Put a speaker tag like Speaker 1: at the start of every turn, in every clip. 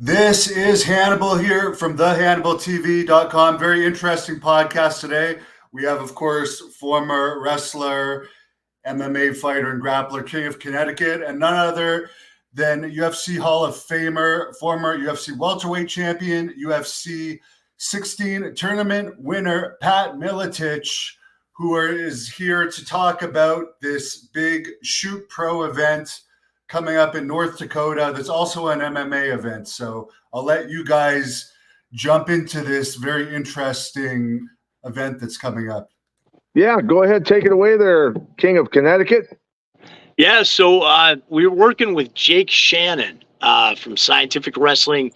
Speaker 1: This is Hannibal here from thehannibaltv.com. Very interesting podcast today. We have, of course, former wrestler, MMA fighter, and grappler, King of Connecticut, and none other than UFC Hall of Famer, former UFC welterweight champion, UFC 16 tournament winner, Pat Miletich, who is here to talk about this big Shoot Pro event coming up in North Dakota. That's also an MMA event. So I'll let you guys jump into this very interesting event that's coming up.
Speaker 2: Yeah, go ahead. Take it away there, King of Connecticut.
Speaker 3: Yeah, so we were working with Jake Shannon from Scientific Wrestling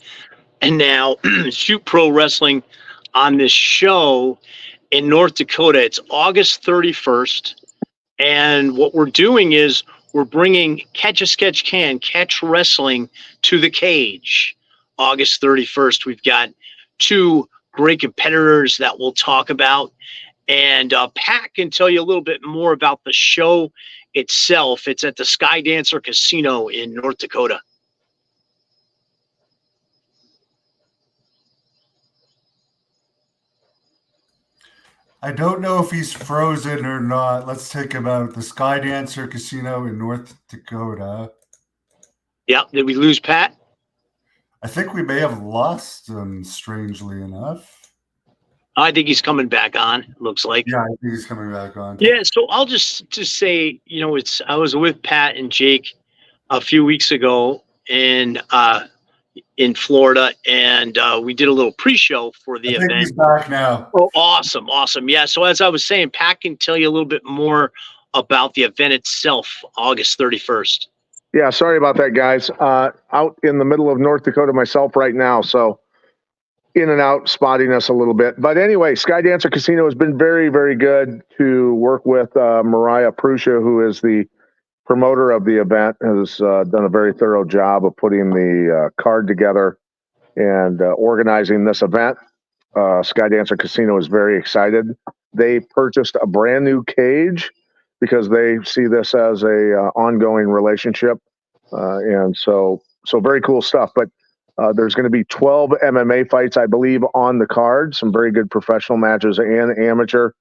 Speaker 3: and now Shoot Pro Wrestling on this show in North Dakota. It's August 31st. And what we're doing is we're bringing Catch as Catch Can, catch wrestling to the cage. August 31st, we've got two great competitors that we'll talk about. And Pat can tell you a little bit more about the show itself. It's at the Sky Dancer Casino in North Dakota.
Speaker 1: I don't know if he's frozen or not. Let's take him out. The Sky Dancer Casino in North Dakota.
Speaker 3: Yeah, did we lose Pat?
Speaker 1: I think we may have lost him, strangely enough.
Speaker 3: I think he's coming back on, looks like.
Speaker 1: Yeah, I think he's coming back on.
Speaker 3: Yeah, so I'll just say, I was with Pat and Jake a few weeks ago in Florida, and we did a little pre-show for the event.
Speaker 1: He's back now.
Speaker 3: Oh, awesome. Yeah, so as I was saying, Pat can tell you a little bit more about the event itself, August 31st.
Speaker 2: Yeah, sorry about that, guys. Out in the middle of North Dakota myself right now, so in and out, spotting us a little bit. But anyway, Sky Dancer Casino has been very, very good to work with. Mariah Prusha, who is the promoter of the event, has done a very thorough job of putting the card together and organizing this event. Sky Dancer Casino is very excited. They purchased a brand new cage because they see this as a ongoing relationship, and so very cool stuff. But there's going to be 12 MMA fights, I believe, on the card. Some very good professional matches and amateur,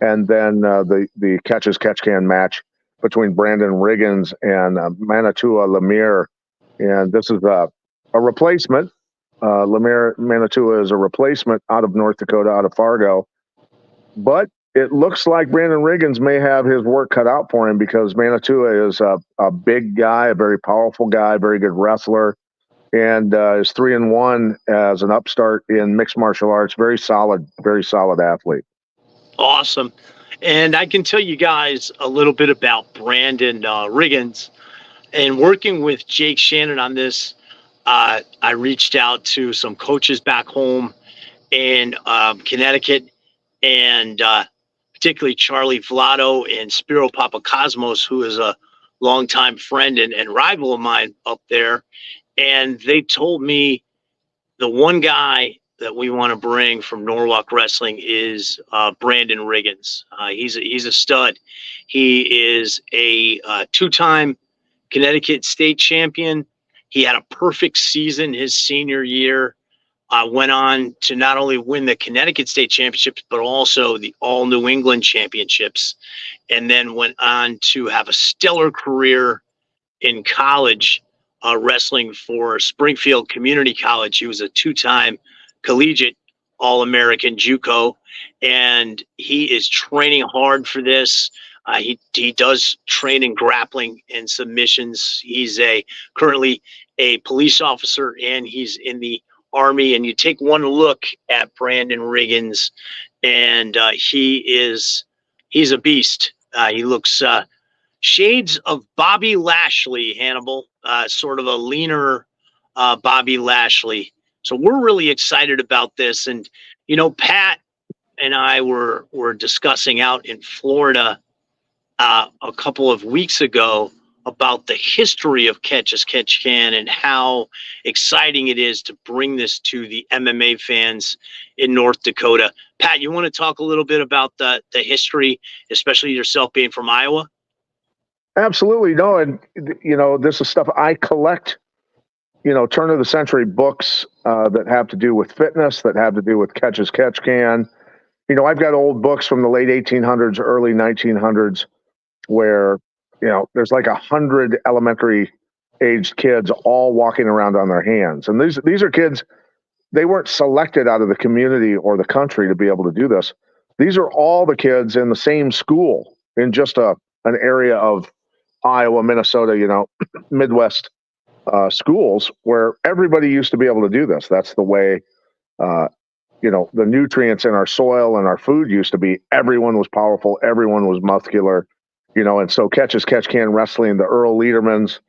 Speaker 2: and then the Catch as Catch Can match between Brandon Riggins and Manitua Lemire. And this is a replacement. Manitua is a replacement out of North Dakota, out of Fargo. But it looks like Brandon Riggins may have his work cut out for him because Manitua is a big guy, a very powerful guy, very good wrestler, and is 3-1 as an upstart in mixed martial arts. Very solid athlete.
Speaker 3: Awesome. And I can tell you guys a little bit about Brandon Riggins. And working with Jake Shannon on this, I reached out to some coaches back home in Connecticut, and particularly Charlie Vlado and Spiro Papakosmos, who is a longtime friend and rival of mine up there. And they told me the one guy that we want to bring from Norwalk Wrestling is Brandon Riggins. He's a stud. He is a two-time Connecticut state champion. He had a perfect season his senior year. Went on to not only win the Connecticut State Championships, but also the All New England Championships, and then went on to have a stellar career in college, wrestling for Springfield Community College. He was a two-time collegiate All-American JUCO, and he is training hard for this. He does train in grappling and submissions. He's currently a police officer, and he's in the Army. And you take one look at Brandon Riggins, and he's a beast. He looks shades of Bobby Lashley, Hannibal, sort of a leaner Bobby Lashley. So we're really excited about this. And, Pat and I were discussing out in Florida a couple of weeks ago about the history of Catch as Catch Can and how exciting it is to bring this to the MMA fans in North Dakota. Pat, you want to talk a little bit about the history, especially yourself being from Iowa?
Speaker 2: Absolutely. No, and this is stuff I collect turn of the century books that have to do with fitness, that have to do with catch as catch can. I've got old books from the late 1800s, early 1900s, where there's like 100 elementary aged kids all walking around on their hands, and these are kids. They weren't selected out of the community or the country to be able to do this. These are all the kids in the same school in just an area of Iowa, Minnesota, Midwest schools where everybody used to be able to do this. That's the way, the nutrients in our soil and our food used to be. Everyone was powerful. Everyone was muscular, and so catch as catch can wrestling, the Earl Ledermans,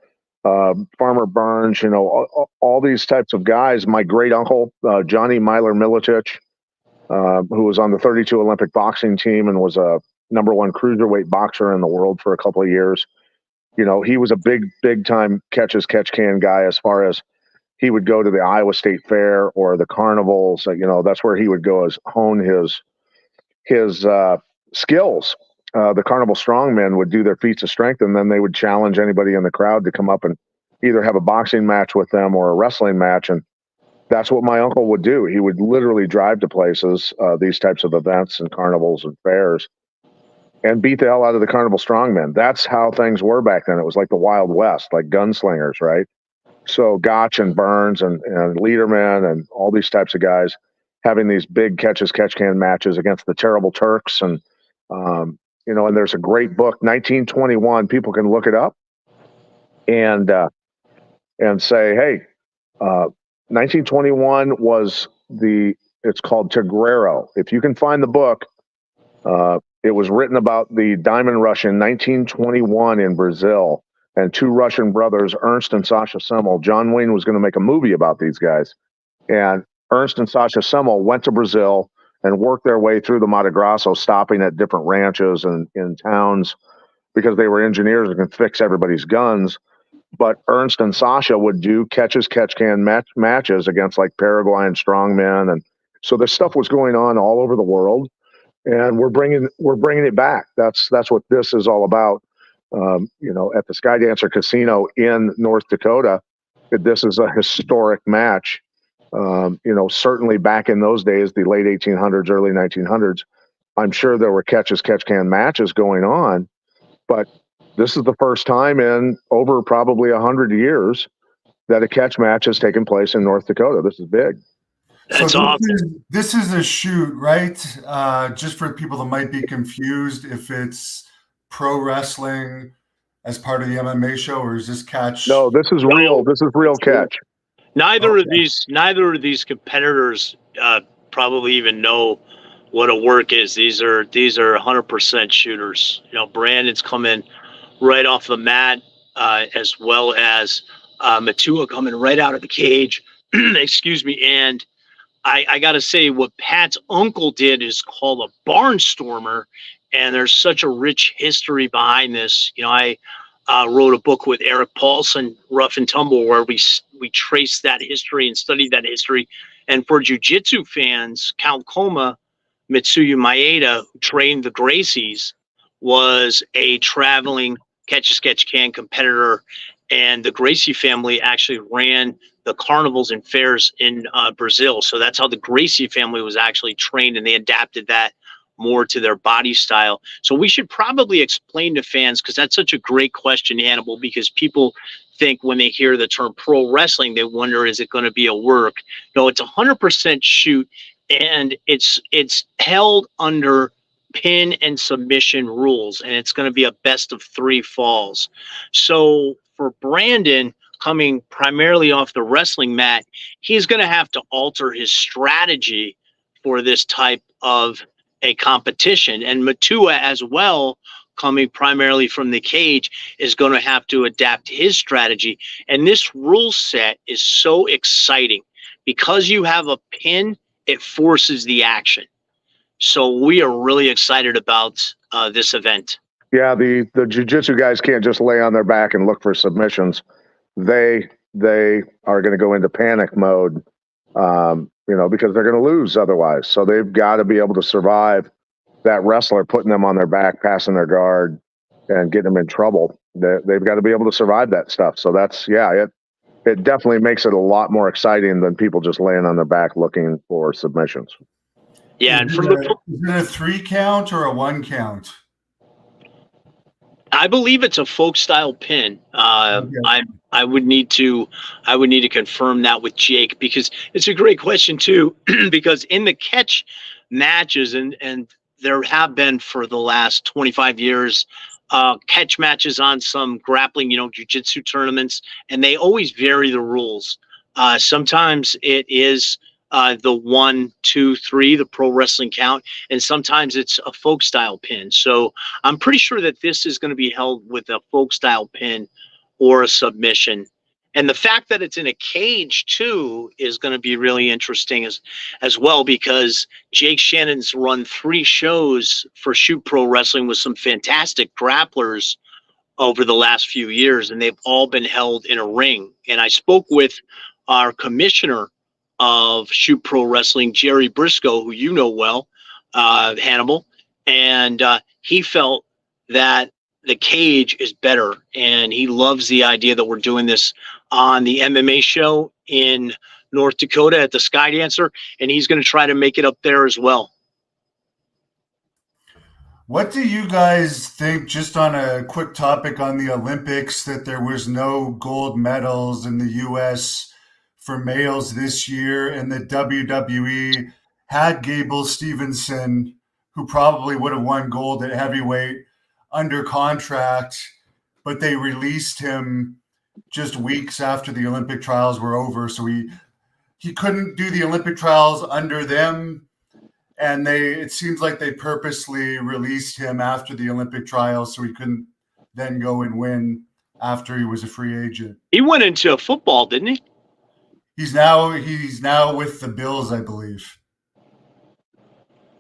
Speaker 2: Farmer Burns, all these types of guys. My great uncle, Johnny Myler Miletich, who was on the 32 Olympic boxing team and was a #1 cruiserweight boxer in the world for a couple of years. He was a big time catch as catch can guy, as far as he would go to the Iowa State Fair or the carnivals. That's where he would go as hone his skills. The carnival strongmen would do their feats of strength, and then they would challenge anybody in the crowd to come up and either have a boxing match with them or a wrestling match. And that's what my uncle would do. He would literally drive to places, these types of events and carnivals and fairs, and beat the hell out of the carnival strongmen. That's how things were back then. It was like the Wild West, like gunslingers, right? So Gotch and Burns and Lederman and all these types of guys having these big catch as catch can matches against the Terrible Turks. And, and there's a great book, 1921. People can look it up and say, hey, 1921 was it's called Tigrero. If you can find the book, it was written about the diamond rush in 1921 in Brazil, and two Russian brothers, Ernst and Sasha Semmel. John Wayne was going to make a movie about these guys. And Ernst and Sasha Semmel went to Brazil and worked their way through the Mato Grosso, stopping at different ranches and in towns because they were engineers and could fix everybody's guns. But Ernst and Sasha would do catch as catch can matches against like Paraguayan strongmen. And so this stuff was going on all over the world. And we're bringing it back. That's what this is all about. At the Skydancer Casino in North Dakota, this is a historic match. Certainly back in those days, the late 1800s, early 1900s, I'm sure there were catch as catch can matches going on, but this is the first time in over probably 100 years that a catch match has taken place in North Dakota. This is big.
Speaker 3: That's
Speaker 1: so
Speaker 3: awesome.
Speaker 1: This is a shoot, right? Just for people that might be confused, if it's pro wrestling as part of the MMA show, or is this catch?
Speaker 2: No, this is real. This is real catch.
Speaker 3: Neither of these competitors probably even know what a work is. These are 100% shooters. Brandon's coming right off the mat, as well as Matua coming right out of the cage. Excuse me. And I got to say, what Pat's uncle did is called a barnstormer, and there's such a rich history behind this. I wrote a book with Eric Paulson, Rough and Tumble, where we traced that history and studied that history. And for jiu-jitsu fans, Count Koma Mitsuya Maeda, who trained the Gracies, was a traveling catch-as-catch-can competitor, and the Gracie family actually ran the carnivals and fairs in Brazil. So that's how the Gracie family was actually trained, and they adapted that more to their body style. So we should probably explain to fans, because that's such a great question, Hannibal, because people think when they hear the term pro wrestling, they wonder, is it going to be a work? No, it's 100% shoot, and it's held under pin and submission rules, and it's going to be a best of 3 falls. So for Brandon, coming primarily off the wrestling mat, he's going to have to alter his strategy for this type of a competition. And Matua as well, coming primarily from the cage, is going to have to adapt his strategy. And this rule set is so exciting because you have a pin, it forces the action. So we are really excited about this event.
Speaker 2: Yeah, the jiu-jitsu guys can't just lay on their back and look for submissions. They are going to go into panic mode, because they're going to lose otherwise. So they've got to be able to survive that wrestler putting them on their back, passing their guard, and getting them in trouble. They've got to be able to survive that stuff. So that's, it definitely makes it a lot more exciting than people just laying on their back looking for submissions.
Speaker 3: Yeah,
Speaker 1: Is
Speaker 3: and
Speaker 1: it a 3 count or a 1 count?
Speaker 3: I believe it's a folk style pin.
Speaker 1: Okay.
Speaker 3: I would need to confirm that with Jake, because it's a great question too. Because in the catch matches, and there have been for the last 25 years, catch matches on some grappling, jiu-jitsu tournaments, and they always vary the rules. Sometimes it is the 1, 2, 3, the pro wrestling count, and sometimes it's a folk style pin. So I'm pretty sure that this is going to be held with a folk style pin or a submission. And the fact that it's in a cage too is going to be really interesting as well, because Jake Shannon's run 3 shows for Shoot Pro Wrestling with some fantastic grapplers over the last few years, and they've all been held in a ring. And I spoke with our commissioner of Shoot Pro Wrestling, Jerry Briscoe, who you know well, Hannibal, and he felt that the cage is better, and he loves the idea that we're doing this on the MMA show in North Dakota at the Sky Dancer, and he's going to try to make it up there as well.
Speaker 1: What do you guys think, just on a quick topic on the Olympics, that there was no gold medals in the US for males this year, and the WWE had Gable Stevenson, who probably would have won gold at heavyweight, under contract, but they released him just weeks after the Olympic trials were over. So he couldn't do the Olympic trials under them, and it seems like they purposely released him after the Olympic trials so he couldn't then go and win after he was a free agent.
Speaker 3: He went into football, didn't he?
Speaker 1: He's now with the Bills, I believe.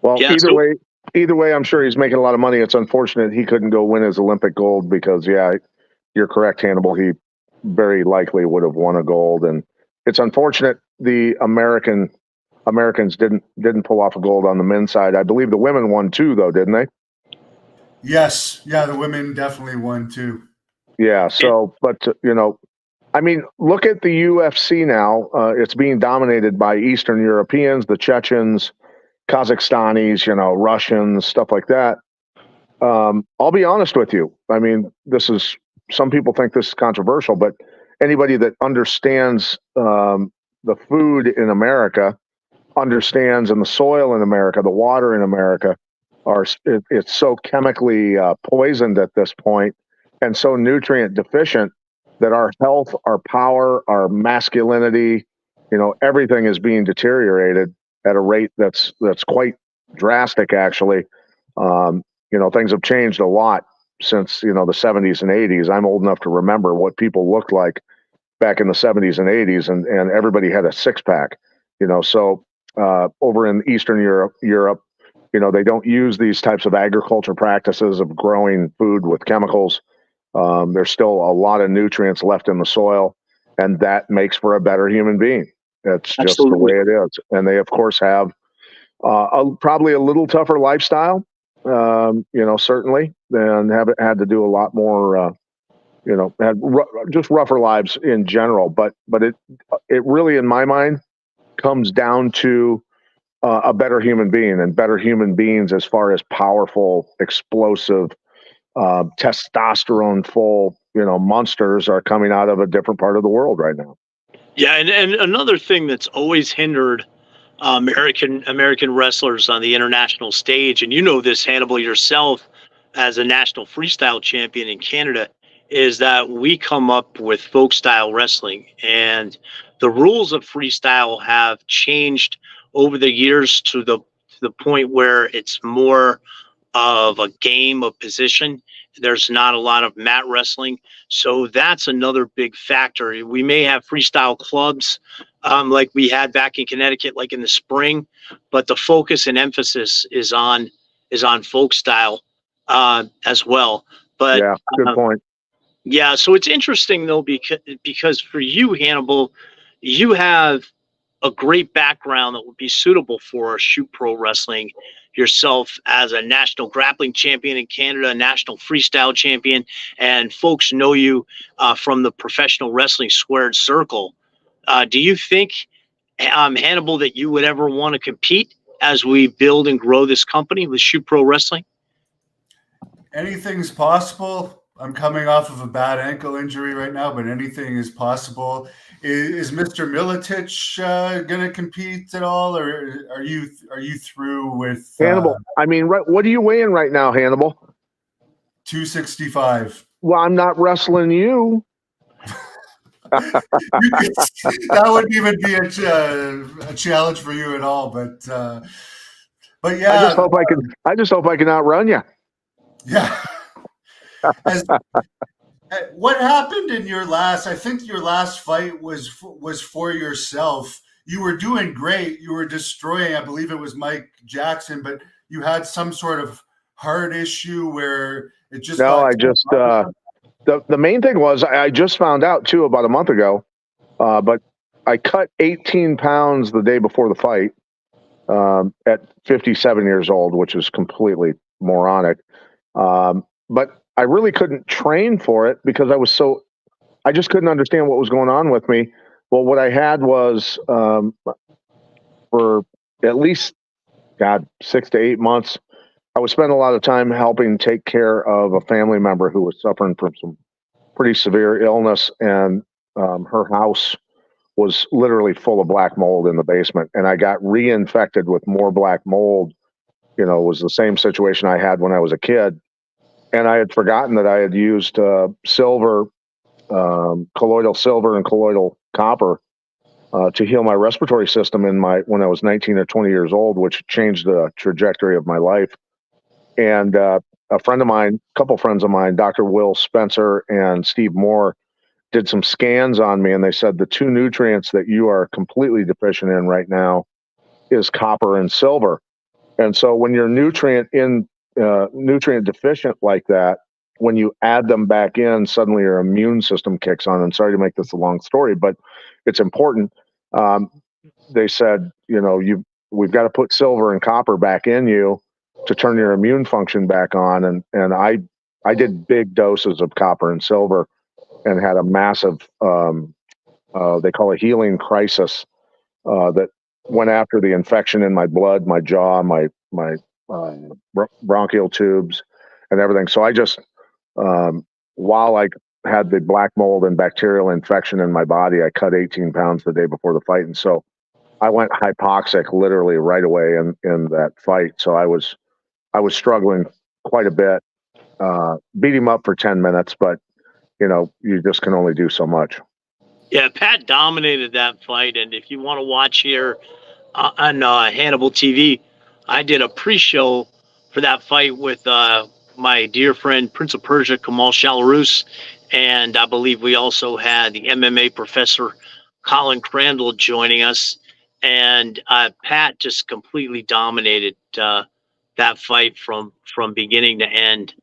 Speaker 2: Well, either way, I'm sure he's making a lot of money. It's unfortunate he couldn't go win his Olympic gold, because, yeah, you're correct, Hannibal. He very likely would have won a gold, and it's unfortunate the Americans didn't pull off a gold on the men's side. I believe the women won too, though, didn't they?
Speaker 1: Yes, yeah, the women definitely won too.
Speaker 2: Yeah. So, but I mean, look at the UFC now. It's being dominated by Eastern Europeans, the Chechens, Kazakhstanis, Russians, stuff like that. I'll be honest with you. I mean, some people think this is controversial, but anybody that understands the food in America understands, and the soil in America, the water in America, it's so chemically poisoned at this point, and so nutrient deficient, that our health, our power, our masculinity, everything is being deteriorated at a rate that's quite drastic, actually. Things have changed a lot since the 70s and 80s. I'm old enough to remember what people looked like back in the 70s and 80s, and everybody had a six-pack. So over in Eastern Europe, they don't use these types of agriculture practices of growing food with chemicals. There's still a lot of nutrients left in the soil, and that makes for a better human being. That's just the way it is. And they, of course, have probably a little tougher lifestyle, certainly, and have had to do a lot more, just rougher lives in general. But it really, in my mind, comes down to a better human being, and better human beings as far as powerful, explosive, testosterone full, monsters are coming out of a different part of the world right now.
Speaker 3: Yeah, and another thing that's always hindered American wrestlers on the international stage, and this, Hannibal, yourself, as a national freestyle champion in Canada, is that we come up with folk style wrestling, and the rules of freestyle have changed over the years to the point where it's more of a game of position. There's not a lot of mat wrestling. So that's another big factor. We may have freestyle clubs like we had back in Connecticut, like in the spring, but the focus and emphasis is on folk style as well. But
Speaker 2: yeah, good point.
Speaker 3: Yeah, so it's interesting though, because for you, Hannibal, you have a great background that would be suitable for Shoot Pro Wrestling. yourself as a national grappling champion in Canada, a national freestyle champion, and folks know you from the professional wrestling squared circle. Do you think, Hannibal, that you would ever want to compete as we build and grow this company with Shoot Pro Wrestling?
Speaker 1: Anything's possible. I'm coming off of a bad ankle injury right now, but anything is possible. Is Mr. Miletich going to compete at all, or are you through with
Speaker 2: Hannibal, I mean, what are you weighing right now, Hannibal?
Speaker 1: 265?
Speaker 2: Well, I'm not wrestling you.
Speaker 1: That wouldn't even be a challenge for you at all. But yeah,
Speaker 2: I just hope I can outrun you.
Speaker 1: Yeah. What happened in your last? I think your last fight was for yourself. You were doing great. You were destroying. I believe it was Mike Jackson, but you had some sort of heart issue where it just.
Speaker 2: No, I just the main thing was I just found out too about a month ago, but I cut 18 pounds the day before the fight at 57 years old, which is completely moronic. But I really couldn't train for it because I just couldn't understand what was going on with me. Well, what I had was for at least, 6 to 8 months, I would spend a lot of time helping take care of a family member who was suffering from some pretty severe illness, and her house was literally full of black mold in the basement, and I got reinfected with more black mold. It was the same situation I had when I was a kid. And I had forgotten that I had used silver, colloidal silver and colloidal copper to heal my respiratory system when I was 19 or 20 years old, which changed the trajectory of my life. And a couple friends of mine, Dr. Will Spencer and Steve Moore, did some scans on me, and they said the two nutrients that you are completely deficient in right now is copper and silver. And so when you're nutrient deficient like that, when you add them back in, suddenly your immune system kicks on. And sorry to make this a long story, but it's important. They said, we've got to put silver and copper back in you to turn your immune function back on. And I did big doses of copper and silver and had a massive, they call it healing crisis, that went after the infection in my blood, my jaw, my bronchial tubes and everything. So I just, while I had the black mold and bacterial infection in my body, I cut 18 pounds the day before the fight. And so I went hypoxic literally right away in that fight. So I was struggling quite a bit, beat him up for 10 minutes, but you just can only do so much.
Speaker 3: Yeah, Pat dominated that fight. And if you want to watch here on Hannibal TV, I did a pre-show for that fight with my dear friend, Prince of Persia, Kamal Shalarus. And I believe we also had the MMA professor, Colin Crandall, joining us. And Pat just completely dominated that fight from beginning to end.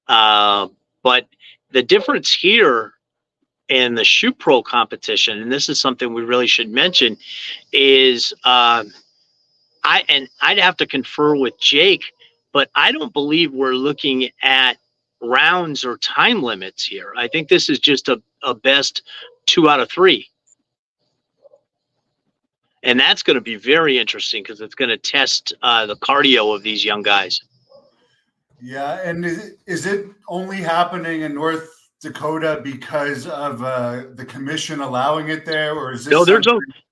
Speaker 3: But the difference here in the Shoot Pro competition, and this is something we really should mention, is I'd have to confer with Jake, but I don't believe we're looking at rounds or time limits here. I think this is just a best 2 out of 3. And that's going to be very interesting because it's going to test the cardio of these young guys.
Speaker 1: Yeah, and is it only happening in North Dakota because of the commission allowing it there, or is this?
Speaker 3: No,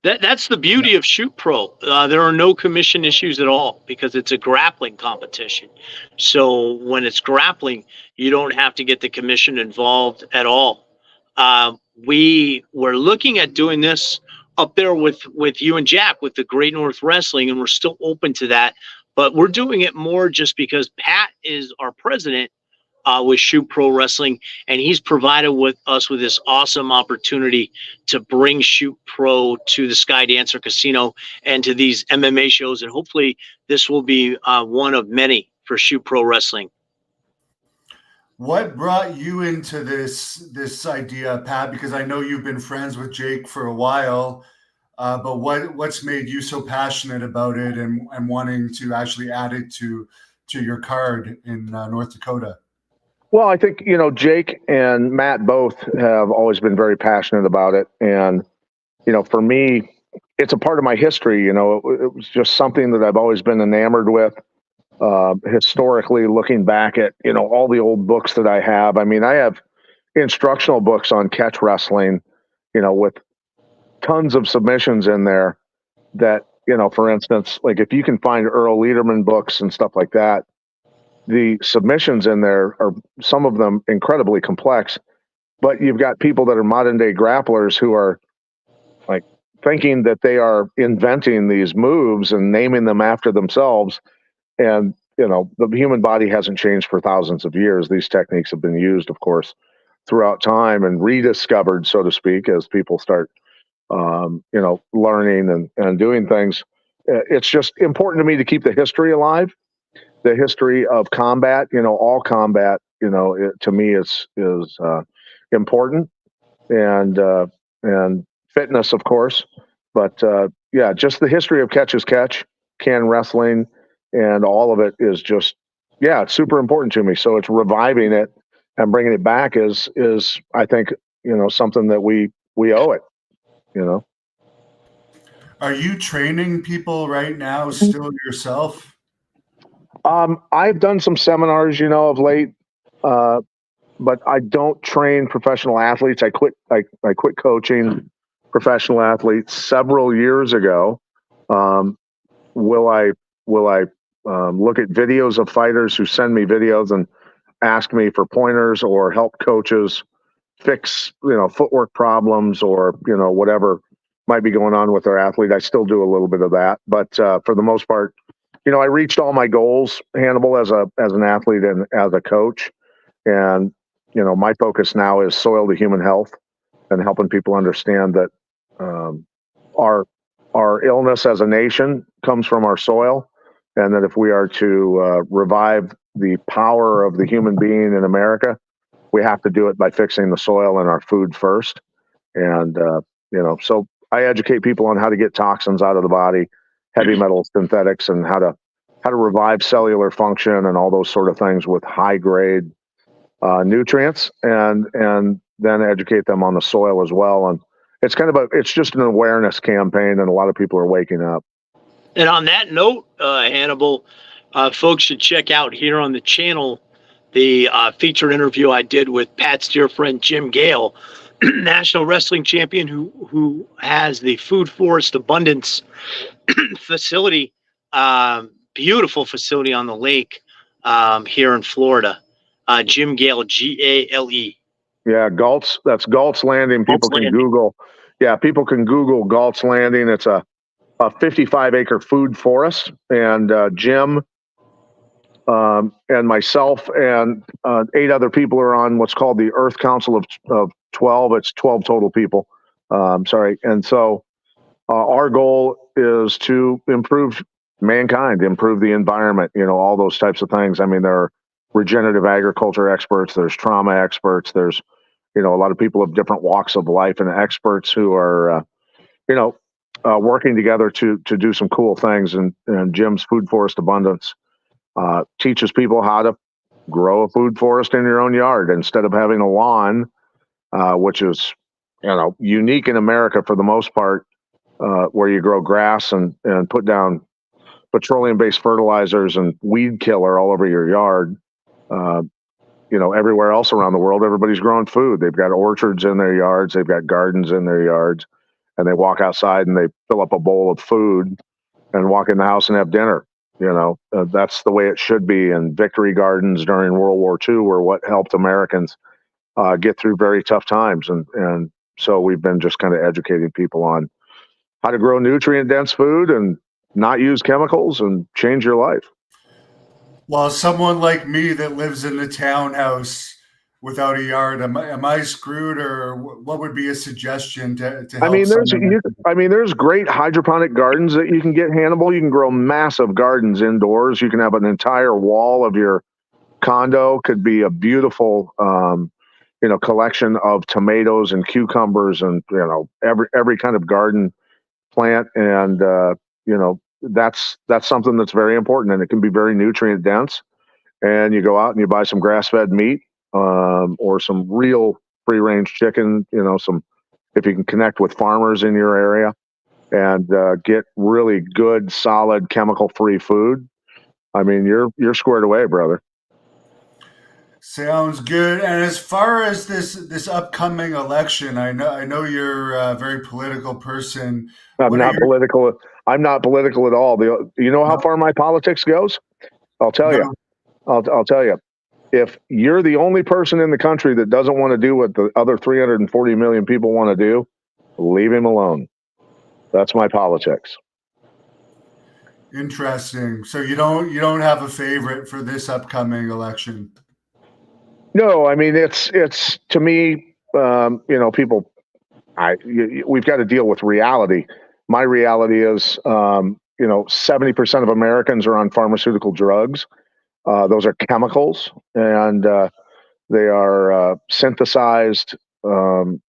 Speaker 3: that's the beauty of Shoot Pro. There are no commission issues at all because it's a grappling competition. So when it's grappling, you don't have to get the commission involved at all. We were looking at doing this up there with you and Jack with the Great North Wrestling, and we're still open to that. But we're doing it more just because Pat is our president with Shoot Pro Wrestling, and he's provided us with this awesome opportunity to bring Shoot Pro to the Sky Dancer Casino and to these MMA shows, and hopefully this will be one of many for Shoot Pro Wrestling.
Speaker 1: What brought you into this idea, Pat? Because I know you've been friends with Jake for a while. But what's made you so passionate about it and wanting to actually add it to your card in North Dakota?
Speaker 2: Well, I think, Jake and Matt both have always been very passionate about it. And, for me, it's a part of my history. It was just something that I've always been enamored with. Historically, looking back at, all the old books that I have. I mean, I have instructional books on catch wrestling, with tons of submissions in there that, for instance, like if you can find Earl Lederman books and stuff like that, the submissions in there are some of them incredibly complex, but you've got people that are modern day grapplers who are like thinking that they are inventing these moves and naming them after themselves. And, the human body hasn't changed for thousands of years. These techniques have been used, of course, throughout time and rediscovered, so to speak, as people start, learning and doing things. It's just important to me to keep the history alive, the history of combat. All combat, to me is important, and fitness, of course. But yeah, just the history of catch as catch, can wrestling, and all of it is just, yeah, it's super important to me. So it's reviving it and bringing it back is I think, something that we owe it.
Speaker 1: Are you training people right now still yourself?
Speaker 2: I've done some seminars, of late, uh, but I don't train professional athletes. I quit. I quit coaching professional athletes several years ago. Um, will I will I look at videos of fighters who send me videos and ask me for pointers or help coaches fix footwork problems or whatever might be going on with their athlete? I still do a little bit of that, but for the most part, I reached all my goals, Hannibal, as an athlete and as a coach. And my focus now is soil to human health and helping people understand that um, our illness as a nation comes from our soil, and that if we are to revive the power of the human being in America, we have to do it by fixing the soil and our food first. And so I educate people on how to get toxins out of the body, heavy metal synthetics, and how to revive cellular function and all those sort of things with high grade nutrients, and then educate them on the soil as well. And it's just an awareness campaign, and a lot of people are waking up.
Speaker 3: And on that note, Hannibal, folks should check out here on the channel the featured interview I did with Pat's dear friend Jim Gale, national wrestling champion who has the Food Forest Abundance facility, beautiful facility on the lake here in Florida. Jim Gale, Gale.
Speaker 2: Yeah, Galt's. That's Galt's Landing. People can Google. Yeah, people can Google Galt's Landing. It's a 55-acre food forest, and Jim and myself and 8 other people are on what's called the Earth Council of 12. It's 12 total people. Sorry. And so our goal is to improve mankind, improve the environment, all those types of things. I mean, there are regenerative agriculture experts, there's trauma experts, there's, a lot of people of different walks of life and experts who are, working together to do some cool things. And Jim's Food Forest Abundance teaches people how to grow a food forest in your own yard instead of having a lawn, which is, unique in America for the most part, where you grow grass and put down petroleum-based fertilizers and weed killer all over your yard. Everywhere else around the world, everybody's growing food. They've got orchards in their yards, they've got gardens in their yards, and they walk outside and they fill up a bowl of food and walk in the house and have dinner. That's the way it should be. And victory gardens during World War II were what helped Americans get through very tough times. And so we've been just kind of educating people on how to grow nutrient dense food and not use chemicals and change your life.
Speaker 1: Well, someone like me that lives in a townhouse without a yard, am I screwed, or what would be a suggestion to help?
Speaker 2: There's great hydroponic gardens that you can get, Hannibal. You can grow massive gardens indoors. You can have an entire wall of your condo could be a beautiful, collection of tomatoes and cucumbers and every kind of garden plant, and that's something that's very important, and it can be very nutrient dense. And you go out and you buy some grass-fed meat, or some real free-range chicken. If you can connect with farmers in your area and get really good, solid, chemical-free food, I mean, you're squared away, brother.
Speaker 1: Sounds good. And as far as this upcoming election, I know you're a very political person.
Speaker 2: I'm
Speaker 1: What are
Speaker 2: not
Speaker 1: your
Speaker 2: political. I'm not political at all. You know how
Speaker 1: no,
Speaker 2: far my politics goes? I'll tell you.
Speaker 1: no.
Speaker 2: I'll tell you. If you're the only person in the country that doesn't want to do what the other 340 million people want to do, leave him alone. That's my politics.
Speaker 1: Interesting. So you don't have a favorite for this upcoming election?
Speaker 2: No, I mean it's to me, people. We've got to deal with reality. My reality is, 70% of Americans are on pharmaceutical drugs. Those are chemicals, and they are synthesized, to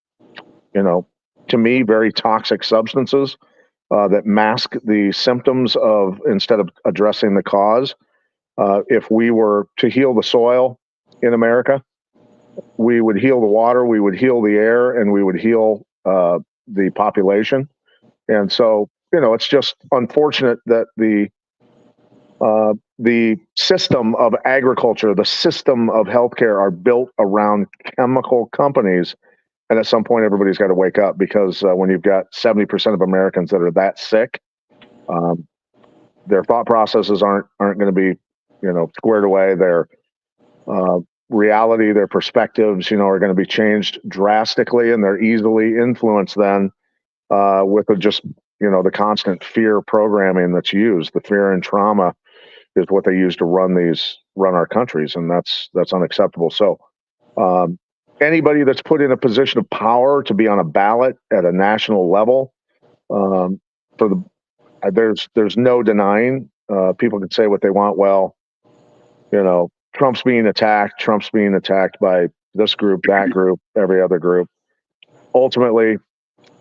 Speaker 2: me, very toxic substances that mask the symptoms of instead of addressing the cause. If we were to heal the soil in America, we would heal the water, we would heal the air, and we would heal the population. And so, it's just unfortunate that the system of agriculture, the system of healthcare are built around chemical companies. And at some point, everybody's got to wake up, because when you've got 70% of Americans that are that sick, their thought processes aren't going to be, squared away. Their reality, their perspectives, are going to be changed drastically, and they're easily influenced then with the constant fear programming that's used. The fear and trauma is what they use to run our countries, and that's unacceptable. So anybody that's put in a position of power to be on a ballot at a national level, there's no denying. People can say what they want. Well, Trump's being attacked by this group, that group, every other group. Ultimately,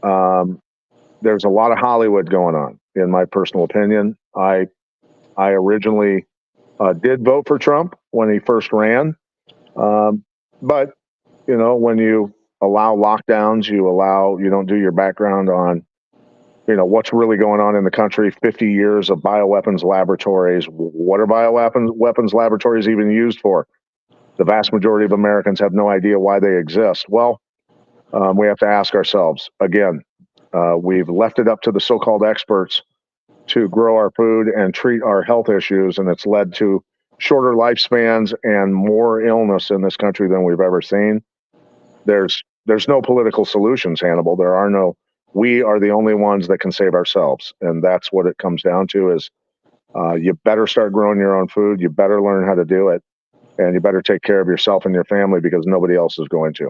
Speaker 2: there's a lot of Hollywood going on, in my personal opinion. I originally did vote for Trump when he first ran, but when you allow lockdowns, you don't do your background on what's really going on in the country. 50 years of bioweapons laboratories. What are bioweapons laboratories even used for? The vast majority of Americans have no idea why they exist. Well, we have to ask ourselves again. We've left it up to the so-called experts to grow our food and treat our health issues, and it's led to shorter lifespans and more illness in this country than we've ever seen. There's no political solutions, Hannibal. We are the only ones that can save ourselves, and that's what it comes down to. Is you better start growing your own food. You better learn how to do it, and you better take care of yourself and your family, because nobody else is going to.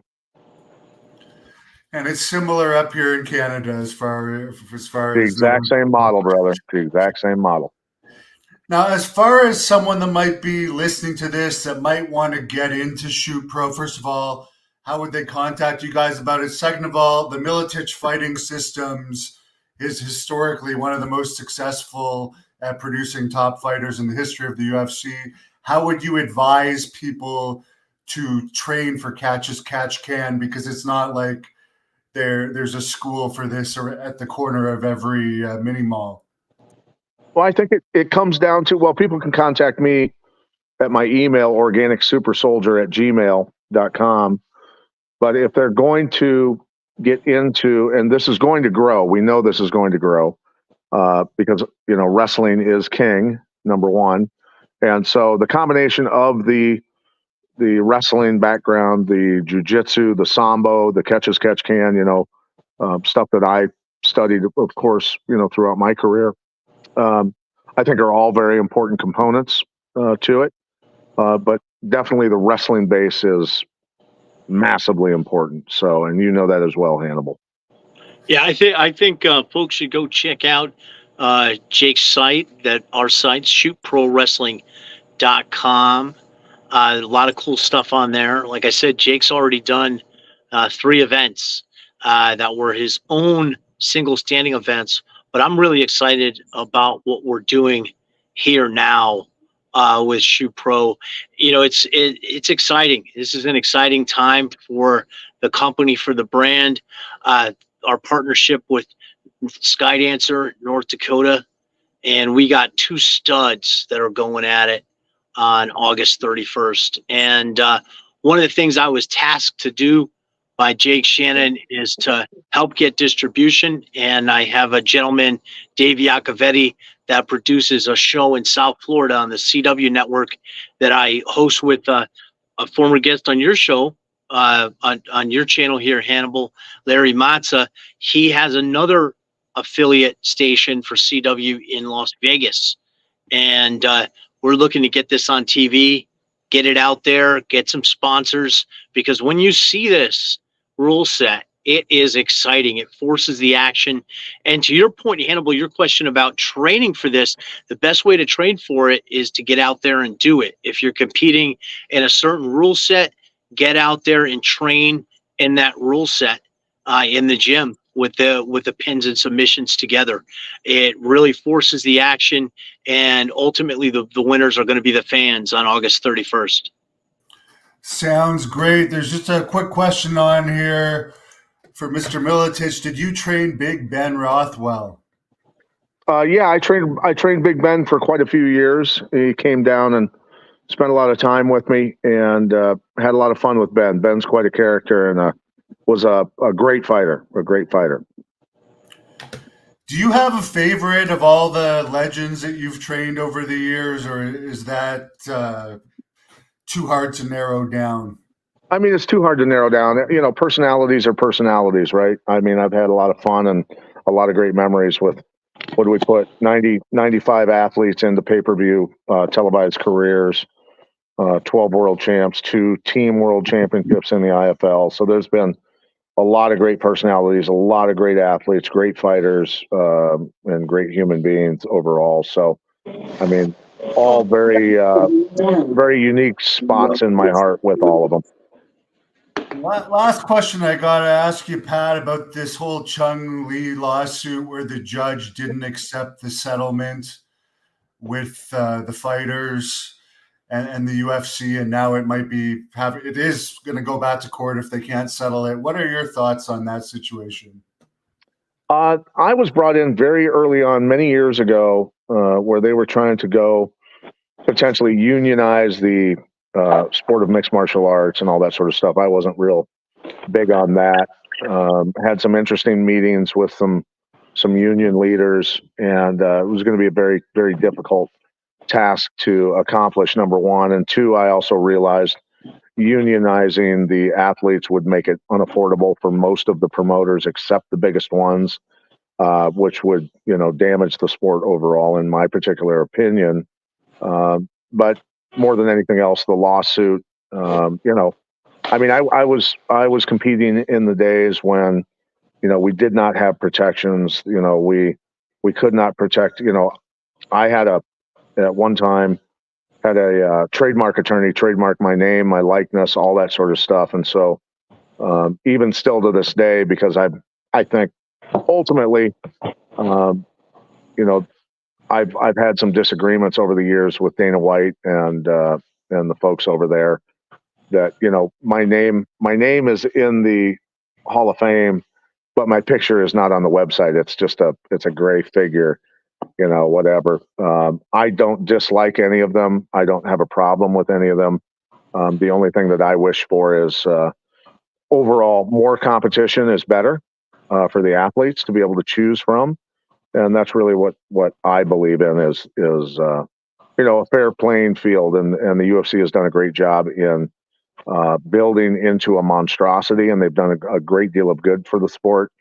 Speaker 1: And it's similar up here in Canada as far
Speaker 2: The exact same model, brother. The exact same model.
Speaker 1: Now, as far as someone that might be listening to this that might want to get into Shoot Pro, first of all, how would they contact you guys about it? Second of all, the Miletich fighting systems is historically one of the most successful at producing top fighters in the history of the UFC. How would you advise people to train for Catch as Catch Can? Because it's not like there's a school for this or at the corner of every mini mall.
Speaker 2: Well, I think it comes down to, well, people can contact me at my email, organicsupersoldier@gmail.com. But if they're going to get into, and this is going to grow, we know this is going to grow, because, wrestling is king, number one. And so the combination of the wrestling background, the jiu-jitsu, the sambo, the catch as catch can, stuff that I studied, of course, throughout my career, I think are all very important components to it. But definitely the wrestling base is massively important. So, and that as well, Hannibal.
Speaker 3: Yeah, I think folks should go check out Jake's site. Our site, shootprowrestling.com. A lot of cool stuff on there. Like I said, Jake's already done 3 events that were his own single standing events but I'm really excited about what we're doing here now with Shoot Pro. It's exciting. This is an exciting time for the company, for the brand. Our partnership with Skydancer, North Dakota, and we got 2 studs that are going at it on August 31st. And one of the things I was tasked to do by Jake Shannon is to help get distribution. And I have a gentleman, Dave Iacovetti, that produces a show in South Florida on the CW network that I host with a former guest on your show, on your channel here, Hannibal, Larry Matza. He has another affiliate station for CW in Las Vegas. And we're looking to get this on TV, get it out there, get some sponsors, because when you see this rule set, it is exciting. It forces the action. And to your point, Hannibal, your question about training for this, the best way to train for it is to get out there and do it. If you're competing in a certain rule set, get out there and train in that rule set in the gym with the pins and submissions together. It really forces the action, and ultimately the winners are going to be the fans on August 31st.
Speaker 1: Sounds great. There's just a quick question on here for Mr. Miletich. Did you train Big Ben Rothwell?
Speaker 2: Yeah, I trained Big Ben for quite a few years. He came down and spent a lot of time with me, and had a lot of fun with Ben. Ben's quite a character, and was a great fighter,
Speaker 1: Do you have a favorite of all the legends that you've trained over the years, or is that too hard to narrow down?
Speaker 2: I mean, it's too hard to narrow down. Personalities are personalities, right? I mean, I've had a lot of fun and a lot of great memories with, what do we put, 95 athletes into pay-per-view televised careers, 12 world champs, 2 team world championships in the IFL. So there's been a lot of great personalities, a lot of great athletes, great fighters, and great human beings overall. So, I mean, all very, very unique spots in my heart with all of them.
Speaker 1: Last question I got to ask you, Pat, about this whole Chung Lee lawsuit where the judge didn't accept the settlement with the fighters and the UFC, and now it is going to go back to court if they can't settle it. What are your thoughts on that situation?
Speaker 2: I was brought in very early on, many years ago, where they were trying to go potentially unionize the sport of mixed martial arts and all that sort of stuff. I wasn't real big on that. Had some interesting meetings with some union leaders, and it was going to be a very, very difficult task to accomplish, number one. And two, I also realized unionizing the athletes would make it unaffordable for most of the promoters except the biggest ones, which would, damage the sport overall, in my particular opinion. But more than anything else, the lawsuit, I mean, I was competing in the days when, we did not have protections. We could not protect, I had at one time had a trademark attorney trademark my name, my likeness, all that sort of stuff. And so even still to this day, because I think ultimately, I've had some disagreements over the years with Dana White and the folks over there, that my name is in the Hall of Fame, but my picture is not on the website. It's a gray figure, whatever. I don't dislike any of them. I don't have a problem with any of them. The only thing that I wish for is overall more competition is better for the athletes to be able to choose from. And that's really what I believe in is a fair playing field. And the UFC has done a great job in building into a monstrosity, and they've done a great deal of good for the sport.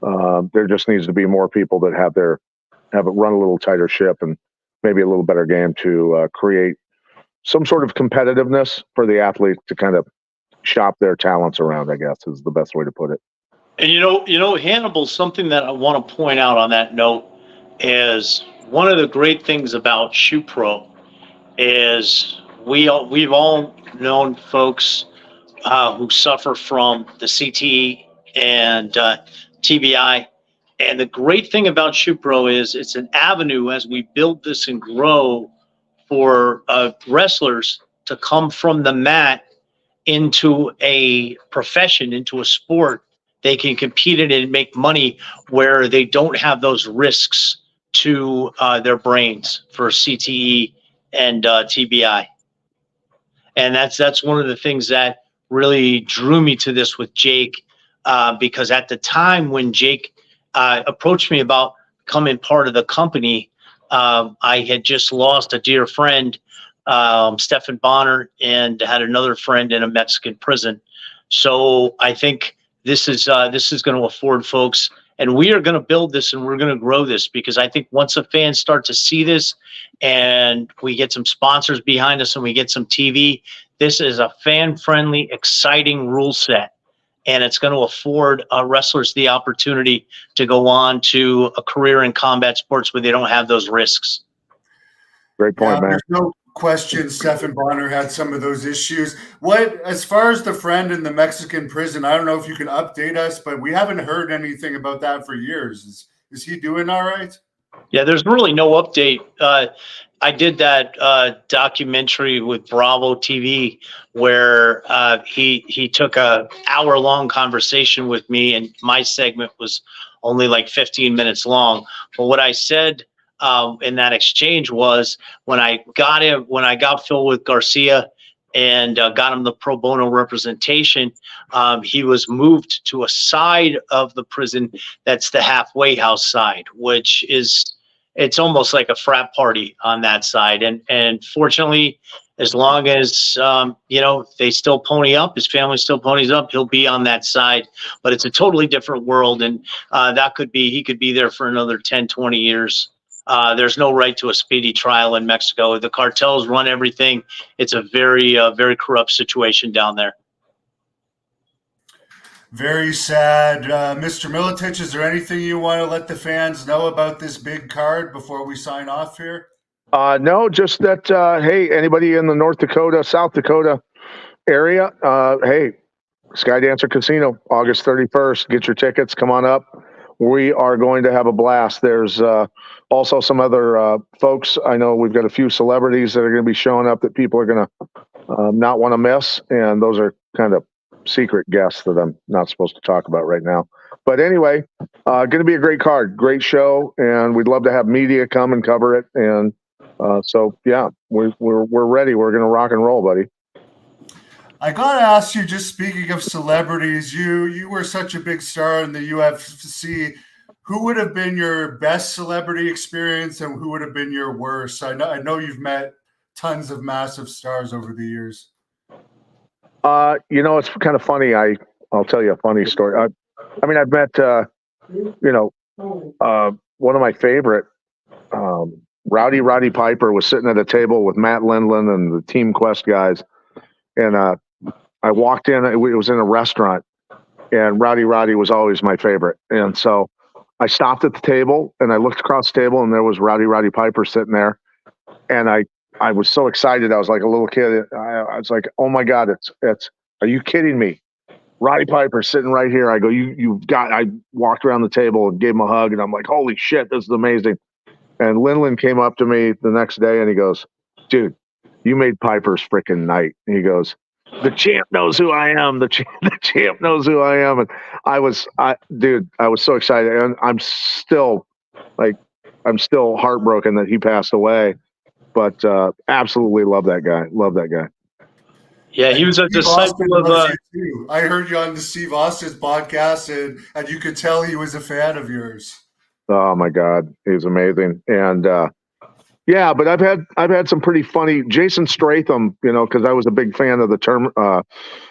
Speaker 2: There just needs to be more people that have it run a little tighter ship and maybe a little better game to create some sort of competitiveness for the athletes to kind of shop their talents around, I guess, is the best way to put it.
Speaker 3: And Hannibal, something that I want to point out on that note is one of the great things about Shoot Pro is we've all known folks who suffer from the CTE and TBI, And the great thing about Shoot Pro is it's an avenue as we build this and grow for wrestlers to come from the mat into a profession, into a sport. They can compete in it and make money where they don't have those risks to their brains for CTE and TBI. And that's one of the things that really drew me to this with Jake, because at the time when Jake approached me about becoming part of the company, I had just lost a dear friend, Stefan Bonner, and had another friend in a Mexican prison. So I think this is going to afford folks, and we are going to build this and we're going to grow this, because I think once the fans start to see this and we get some sponsors behind us and we get some TV, this is a fan-friendly, exciting rule set, and it's going to afford wrestlers the opportunity to go on to a career in combat sports where they don't have those risks.
Speaker 2: Great point, man.
Speaker 1: There's no question Stefan Bonner had some of those issues. What, as far as the friend in the Mexican prison, I don't know if you can update us, but we haven't heard anything about that for years. Is he doing all right?
Speaker 3: Yeah, there's really no update. I did that documentary with Bravo TV where he took a hour-long conversation with me, and my segment was only like 15 minutes long. But what I said in that exchange was, when I got Phil with Garcia and got him the pro bono representation, he was moved to a side of the prison that's the halfway house side, which is, it's almost like a frat party on that side. And fortunately, as long as, they still pony up, his family still ponies up, he'll be on that side. But it's a totally different world. And he could be there for another 10, 20 years. There's no right to a speedy trial in Mexico. The cartels run everything. It's a very, very corrupt situation down there.
Speaker 1: Very sad. Mr. Miletich, is there anything you want to let the fans know about this big card before we sign off here?
Speaker 2: No, just that, hey, anybody in the North Dakota, South Dakota area, hey, Skydancer Casino, August 31st. Get your tickets. Come on up. We are going to have a blast. There's also some other folks. I know we've got a few celebrities that are going to be showing up that people are going to not want to miss, and those are kind of secret guests that I'm not supposed to talk about right now. But anyway, going to be a great card, great show, and we'd love to have media come and cover it. And so, yeah, we're ready. We're going to rock and roll, buddy.
Speaker 1: I got to ask you, just speaking of celebrities, you were such a big star in the UFC. Who would have been your best celebrity experience and who would have been your worst? I know you've met tons of massive stars over the years.
Speaker 2: It's kind of funny. I'll tell you a funny story. I've met, one of my favorite, Roddy Piper was sitting at a table with Matt Lindland and the Team Quest guys. And I walked in, it was in a restaurant, and Roddy was always my favorite. And so I stopped at the table and I looked across the table, and there was Roddy Piper sitting there. And I was so excited. I was like a little kid. I was like, oh my God, it's, are you kidding me? Roddy Piper sitting right here. I go, I walked around the table and gave him a hug, and I'm like, holy shit, this is amazing. And Lindland came up to me the next day and he goes, dude, you made Piper's freaking night. And he goes, the champ knows who I am. The champ knows who I am. And I was so excited. And I'm still heartbroken that he passed away. But absolutely love that guy. Love that guy.
Speaker 3: Yeah, he was a disciple of.
Speaker 1: I heard you on the Steve Austin's podcast, and you could tell he was a fan of yours.
Speaker 2: Oh my God, he was amazing. And yeah, but I've had some pretty funny Jason Stratham, because I was a big fan of the term.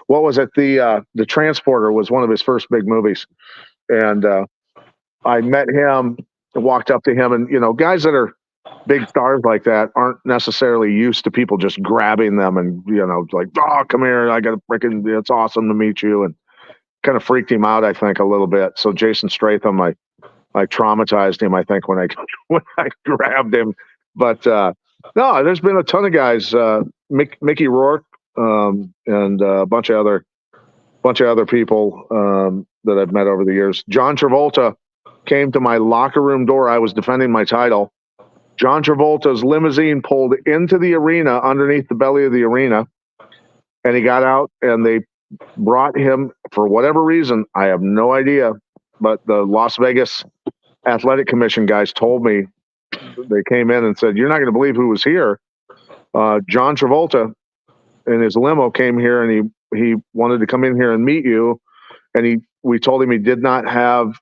Speaker 2: What was it? The Transporter was one of his first big movies, and I met him and walked up to him, and guys that are big stars like that aren't necessarily used to people just grabbing them and like, oh, come here, I got it's awesome to meet you, and kind of freaked him out, I think, a little bit. So Jason Stratham, I traumatized him, I think, when I grabbed him. But no, there's been a ton of guys, Mickey Rourke, and a bunch of other people that I've met over the years. John Travolta came to my locker room door. I was defending my title. John Travolta's limousine pulled into the arena underneath the belly of the arena, and he got out, and they brought him for whatever reason. I have no idea, but the Las Vegas Athletic Commission guys told me. They came in and said, "You're not going to believe who was here. John Travolta in his limo came here, and he wanted to come in here and meet you, and we told him he did not have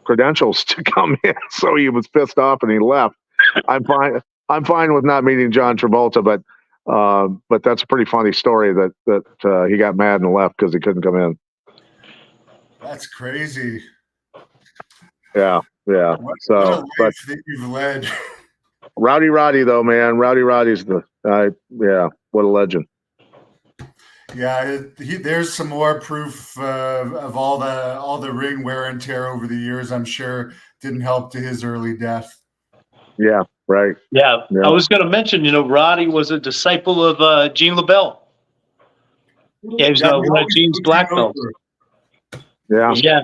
Speaker 2: credentials to come in, so he was pissed off and he left." I'm fine with not meeting John Travolta, but that's a pretty funny story that he got mad and left because he couldn't come in.
Speaker 1: That's crazy.
Speaker 2: Yeah.
Speaker 1: What a life that you've led.
Speaker 2: Rowdy Roddy, though, man. Rowdy Roddy's what a legend.
Speaker 1: Yeah, there's some more proof of all the ring wear and tear over the years. I'm sure didn't help to his early death.
Speaker 2: Yeah, right.
Speaker 3: Yeah. I was going to mention, Roddy was a disciple of Gene LaBelle. Yeah, he was one of Gene's black belts. Yeah.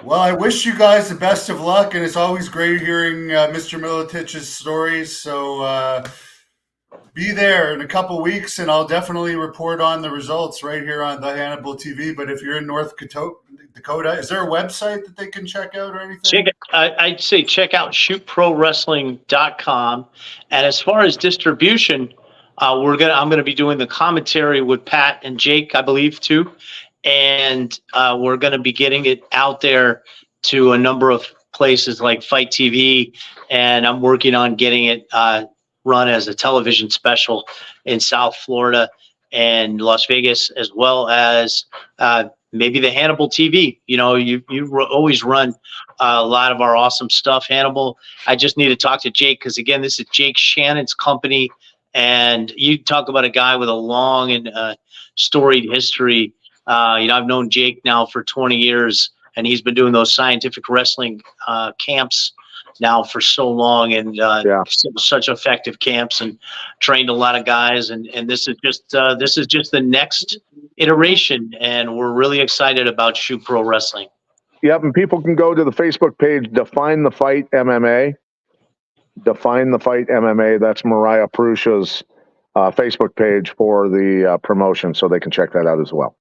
Speaker 1: Well, I wish you guys the best of luck, and it's always great hearing Mr. Miletich's stories. So be there in a couple weeks, and I'll definitely report on the results right here on the Hannibal TV. But if you're in North Dakota, is there a website that they can check out or anything?
Speaker 3: I'd say check out shootprowrestling.com. And as far as distribution, I'm going to be doing the commentary with Pat and Jake, I believe, too. And we're going to be getting it out there to a number of places like Fight TV, and I'm working on getting it run as a television special in South Florida and Las Vegas, as well as maybe the Hannibal TV. You always run a lot of our awesome stuff, Hannibal. I just need to talk to Jake because, again, this is Jake Shannon's company, and you talk about a guy with a long and storied history. I've known Jake now for 20 years, and he's been doing those scientific wrestling camps now for so long, and such effective camps, and trained a lot of guys. And this is just the next iteration, and we're really excited about Shoot Pro Wrestling.
Speaker 2: Yep, and people can go to the Facebook page, Define the Fight MMA. Define the Fight MMA. That's Mariah Prusha's Facebook page for the promotion, so they can check that out as well.